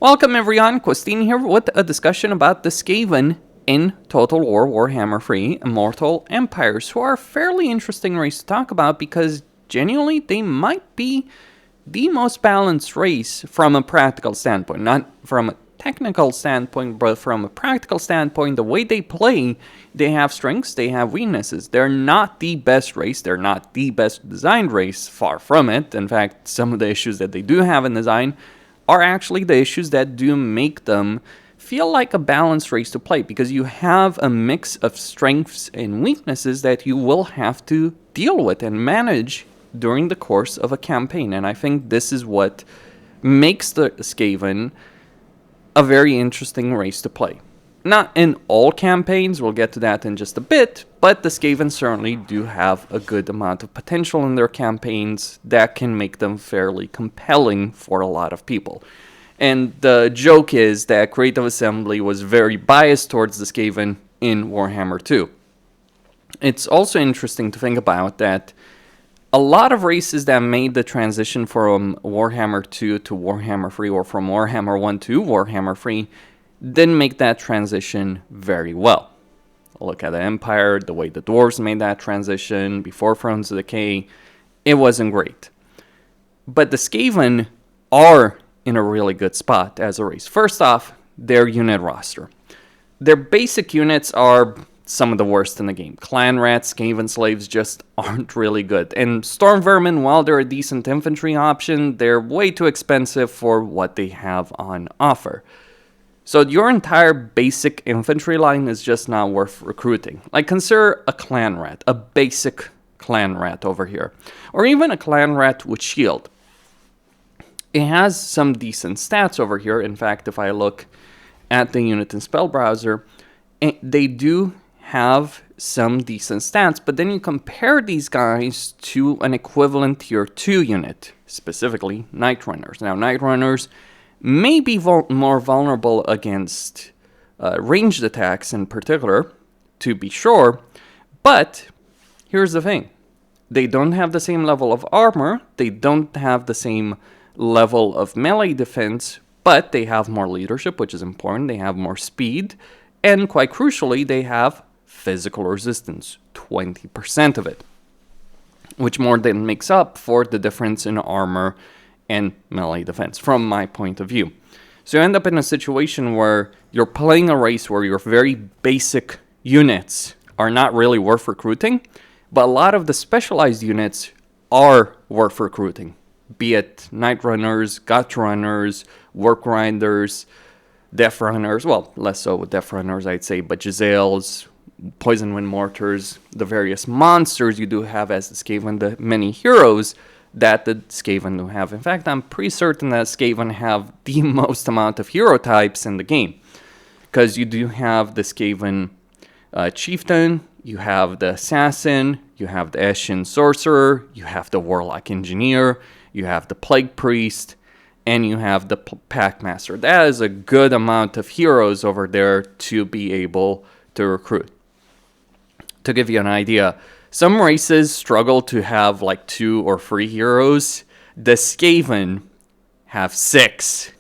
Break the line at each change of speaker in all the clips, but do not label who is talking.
Welcome everyone, Christine here with a discussion about the Skaven in Total War Warhammer 3 Immortal Empires, who are a fairly interesting race to talk about because genuinely they might be the most balanced race from a practical standpoint. Not from a technical standpoint, but from a practical standpoint, the way they play, they have strengths, they have weaknesses. They're not the best race, they're not the best designed race, far from it. In fact, some of the issues that they do have in design are actually the issues that do make them feel like a balanced race to play, because you have a mix of strengths and weaknesses that you will have to deal with and manage during the course of a campaign. And I think this is what makes the Skaven a very interesting race to play. Not in all campaigns, we'll get to that in just a bit, but the Skaven certainly do have a good amount of potential in their campaigns that can make them fairly compelling for a lot of people. And the joke is that Creative Assembly was very biased towards the Skaven in Warhammer 2. It's also interesting to think about that a lot of races that made the transition from Warhammer 2 to Warhammer 3, or from Warhammer 1 to Warhammer 3, didn't make that transition very well. Look at the Empire, the way the Dwarves made that transition before Thrones of Decay. It wasn't great. But the Skaven are in a really good spot as a race. First off, their unit roster. Their basic units are some of the worst in the game. Clan Rats, Skaven Slaves just aren't really good. And Storm Vermin, while they're a decent infantry option, they're way too expensive for what they have on offer. So your entire basic infantry line is just not worth recruiting. Like, consider a Clan Rat, a basic Clan Rat over here. Or even a Clan Rat with shield. It has some decent stats over here. In fact, if I look at the unit in Spell Browser, they do have some decent stats, but then you compare these guys to an equivalent tier 2 unit, specifically Night Runners. Now, Night Runners may be more vulnerable against ranged attacks in particular, to be sure, but here's the thing. They don't have the same level of armor, they don't have the same level of melee defense, but they have more leadership, which is important, they have more speed, and quite crucially, they have physical resistance, 20% of it, which more than makes up for the difference in armor and melee defense, from my point of view. So you end up in a situation where you're playing a race where your very basic units are not really worth recruiting, but a lot of the specialized units are worth recruiting, be it Night Runners, Gut Runners, Work Grinders, Death Runners, well, less so with Death Runners, I'd say, but Giselles, Poison Wind Mortars, the various monsters you do have as the Skaven, the many heroes that the Skaven do have. In fact, I'm pretty certain that Skaven have the most amount of hero types in the game, because you do have the Skaven Chieftain, you have the Assassin, you have the Eshin Sorcerer, you have the Warlock Engineer, you have the Plague Priest, and you have the Packmaster. That is a good amount of heroes over there to be able to recruit. To give you an idea, some races struggle to have like 2 or 3 heroes. The Skaven have 6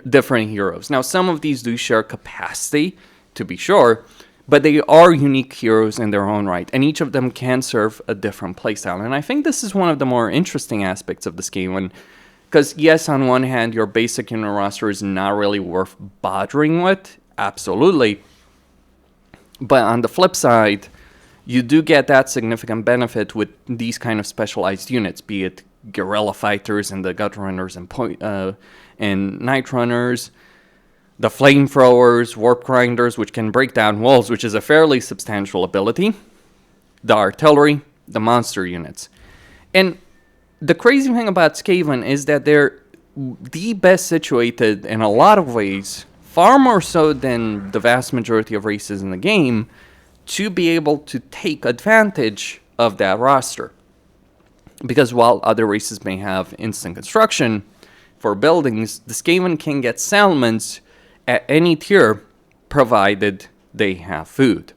different heroes. Now, some of these do share capacity, to be sure, but they are unique heroes in their own right, and each of them can serve a different playstyle. And I think this is one of the more interesting aspects of the Skaven, because yes, on one hand, your basic unit roster is not really worth bothering with, absolutely, but on the flip side, you do get that significant benefit with these kind of specialized units, be it Guerrilla Fighters and the Gut Runners and Night Runners, the Flamethrowers, Warp Grinders, which can break down walls, which is a fairly substantial ability, the Artillery, the monster units. And the crazy thing about Skaven is that they're the best situated in a lot of ways, far more so than the vast majority of races in the game, to be able to take advantage of that roster. Because while other races may have instant construction for buildings, the Skaven can get settlements at any tier, provided they have food.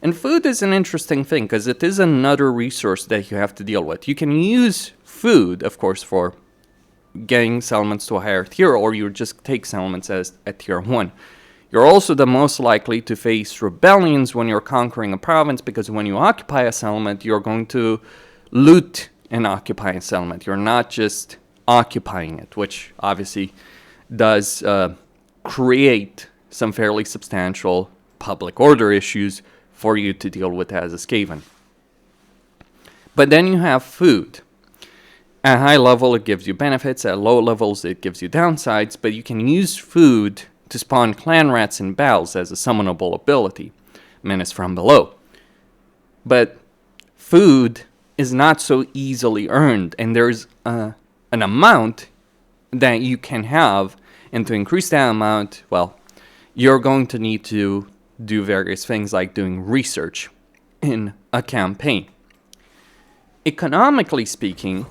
And food is an interesting thing, because it is another resource that you have to deal with. You can use food, of course, for getting settlements to a higher tier, or you just take settlements as at tier 1. You're also the most likely to face rebellions when you're conquering a province, because when you occupy a settlement, you're going to loot and occupy a settlement. You're not just occupying it, which obviously does create some fairly substantial public order issues for you to deal with as a Skaven. But then you have food. At high level, it gives you benefits. At low levels, it gives you downsides. But you can use food to spawn clan rats in battles as a summonable ability. Menace from below. But food is not so easily earned. And there's an amount that you can have. And to increase that amount, well, you're going to need to do various things like doing research in a campaign. Economically speaking,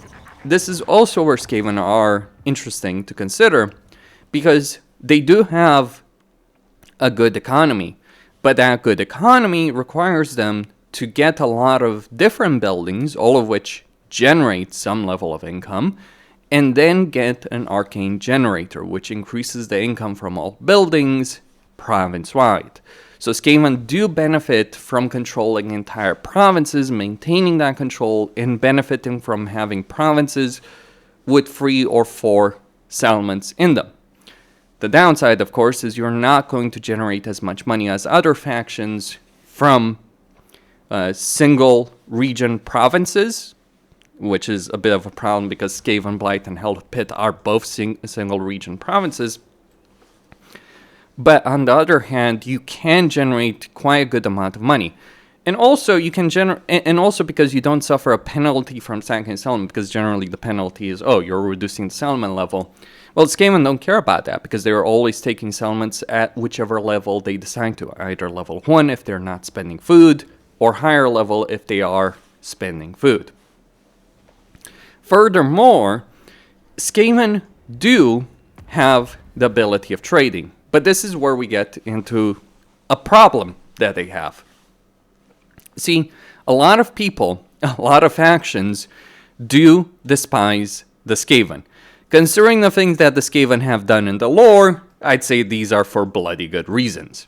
this is also where Skaven are interesting to consider, because they do have a good economy, but that good economy requires them to get a lot of different buildings, all of which generate some level of income, and then get an arcane generator, which increases the income from all buildings province-wide. So Skaven do benefit from controlling entire provinces, maintaining that control, and benefiting from having provinces with 3 or 4 settlements in them. The downside, of course, is you're not going to generate as much money as other factions from single region provinces, which is a bit of a problem because Skaven Blight and Hell Pit are both single region provinces. But on the other hand, you can generate quite a good amount of money. And also you can and also because you don't suffer a penalty from sacking a settlement, because generally the penalty is, oh, you're reducing the settlement level. Well, Skaven don't care about that, because they're always taking settlements at whichever level they decide to, either level 1 if they're not spending food, or higher level if they are spending food. Furthermore, Skaven do have the ability of trading. But this is where we get into a problem that they have. See, a lot of people, a lot of factions do despise the Skaven. Considering the things that the Skaven have done in the lore, I'd say these are for bloody good reasons.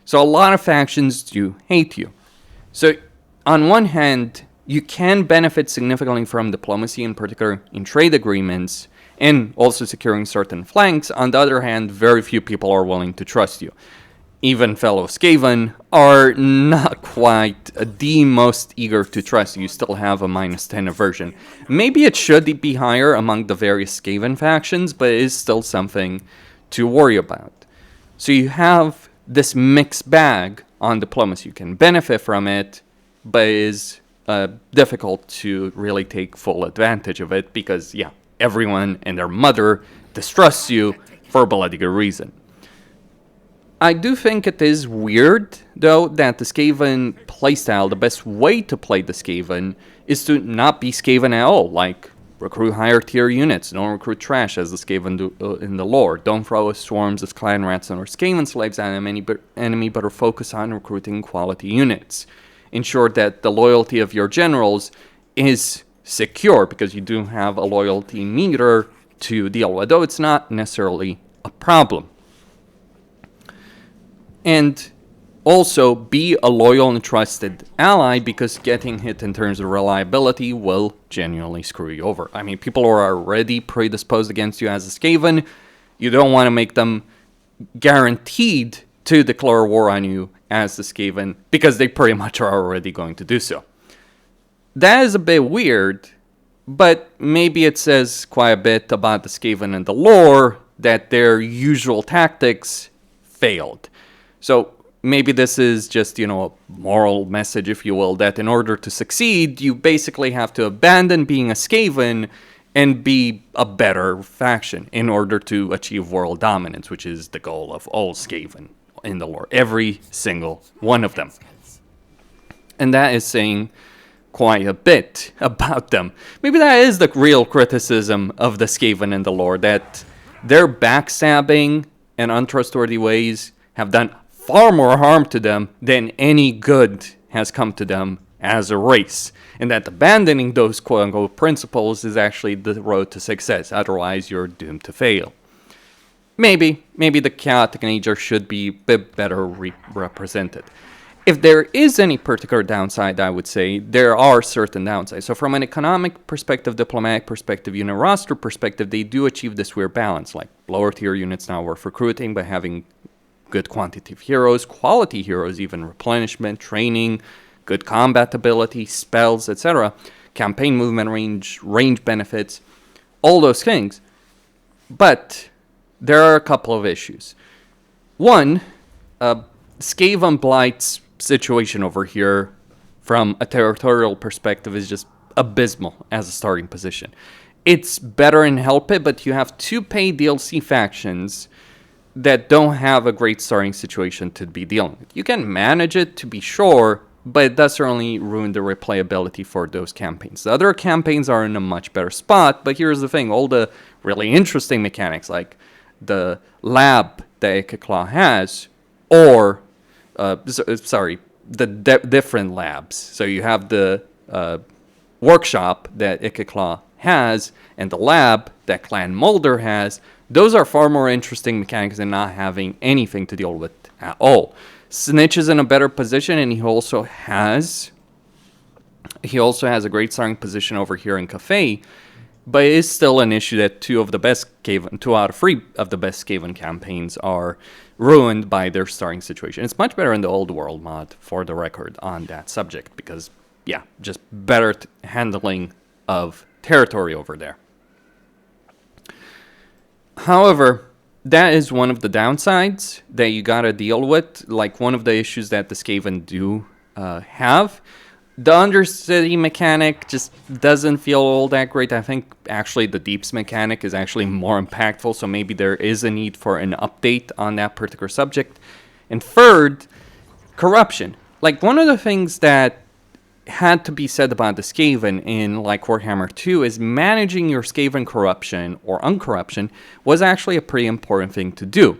So a lot of factions do hate you. So on one hand, you can benefit significantly from diplomacy, in particular in trade agreements, and also securing certain flanks. On the other hand, very few people are willing to trust you. Even fellow Skaven are not quite the most eager to trust you. You still have a -10 aversion. Maybe it should be higher among the various Skaven factions, but it is still something to worry about. So you have this mixed bag on diplomacy. You can benefit from it, but it is difficult to really take full advantage of it because, yeah, everyone and their mother distrusts you for a bloody good reason. I do think it is weird, though, that the Skaven playstyle, the best way to play the Skaven, is to not be Skaven at all. Like, recruit higher tier units, don't recruit trash as the Skaven do in the lore. Don't throw swarms of clan rats or Skaven slaves at an enemy, but focus on recruiting quality units. Ensure that the loyalty of your generals is secure, because you do have a loyalty meter to deal with, though it's not necessarily a problem. And also be a loyal and trusted ally, because getting hit in terms of reliability will genuinely screw you over. I mean, people are already predisposed against you as a Skaven. You don't want to make them guaranteed to declare war on you as the Skaven, because they pretty much are already going to do so. That is a bit weird, but maybe it says quite a bit about the Skaven and the lore that their usual tactics failed. So maybe this is just, a moral message, if you will, that in order to succeed, you basically have to abandon being a Skaven and be a better faction in order to achieve world dominance, which is the goal of all Skaven in the lore. Every single one of them. And that is saying quite a bit about them. Maybe that is the real criticism of the Skaven in the lore, that their backstabbing and untrustworthy ways have done far more harm to them than any good has come to them as a race, and that abandoning those quote-unquote principles is actually the road to success. Otherwise, you're doomed to fail. Maybe the chaotic nature should be a bit better represented. If there is any particular downside, I would say there are certain downsides. So from an economic perspective, diplomatic perspective, unit roster perspective, they do achieve this weird balance. Like lower tier units now worth recruiting by having good quantity of heroes, quality heroes, even replenishment, training, good combat ability, spells, etc. Campaign movement range benefits, all those things. But there are a couple of issues. One, Skaven Blight's situation over here from a territorial perspective is just abysmal as a starting position. It's better in Help It, but you have two paid DLC factions that don't have a great starting situation to be dealing with. You can manage it, to be sure, but it does certainly ruin the replayability for those campaigns. The other campaigns are in a much better spot, but here's the thing. All the really interesting mechanics, like the lab that Ikeclaw has, or the different labs. So you have the workshop that Ikeclaw has, and the lab that Clan Mulder has. Those are far more interesting mechanics than not having anything to deal with at all. Snitch is in a better position, and he also has a great starting position over here in Cafe. But it is still an issue that 2 out of 3 of the best Skaven campaigns are ruined by their starting situation. It's much better in the Old World mod, for the record, on that subject. Because, yeah, just better handling of territory over there. However, that is one of the downsides that you gotta deal with. Like, one of the issues that the Skaven do have. The Undercity mechanic just doesn't feel all that great. I think actually the Deeps mechanic is actually more impactful, so maybe there is a need for an update on that particular subject. And third, corruption. Like, one of the things that had to be said about the Skaven in like Warhammer 2 is managing your Skaven corruption or uncorruption was actually a pretty important thing to do.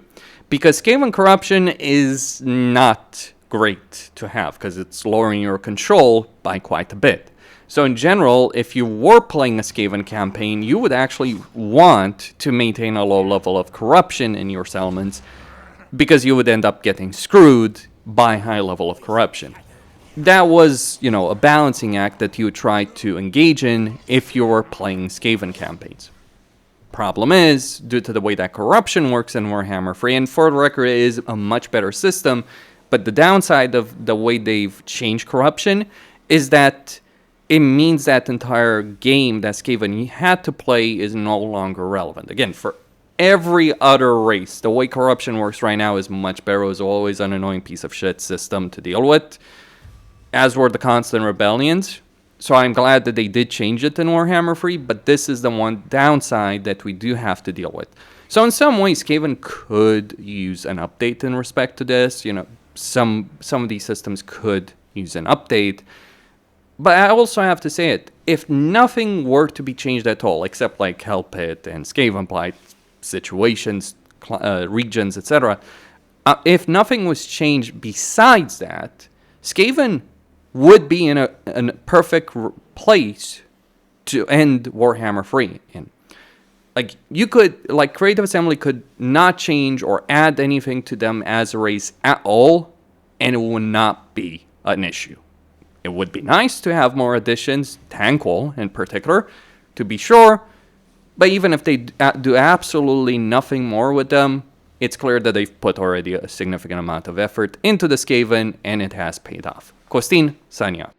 Because Skaven corruption is not great to have, because it's lowering your control by quite a bit. So in general, if you were playing a Skaven campaign, you would actually want to maintain a low level of corruption in your settlements, because you would end up getting screwed by high level of corruption. That was, a balancing act that you would try to engage in if you were playing Skaven campaigns. Problem is, due to the way that corruption works in Warhammer 3, and for the record, it is a much better system, but the downside of the way they've changed corruption is that it means that entire game that Skaven had to play is no longer relevant. Again, for every other race, the way corruption works right now is much better. It was always an annoying piece of shit system to deal with, as were the constant rebellions. So I'm glad that they did change it in Warhammer 3, but this is the one downside that we do have to deal with. So in some ways, Skaven could use an update in respect to this. Some of these systems could use an update. But I also have to say it, if nothing were to be changed at all, except like Help It and Skaven Blight situations, regions, etc., if nothing was changed besides that, Skaven would be in a perfect place to end Warhammer 3 in. Creative Assembly could not change or add anything to them as a race at all, and it would not be an issue. It would be nice to have more additions, Tankwall in particular, to be sure, but even if they do absolutely nothing more with them, it's clear that they've put already a significant amount of effort into the Skaven, and it has paid off. Costin, signing out.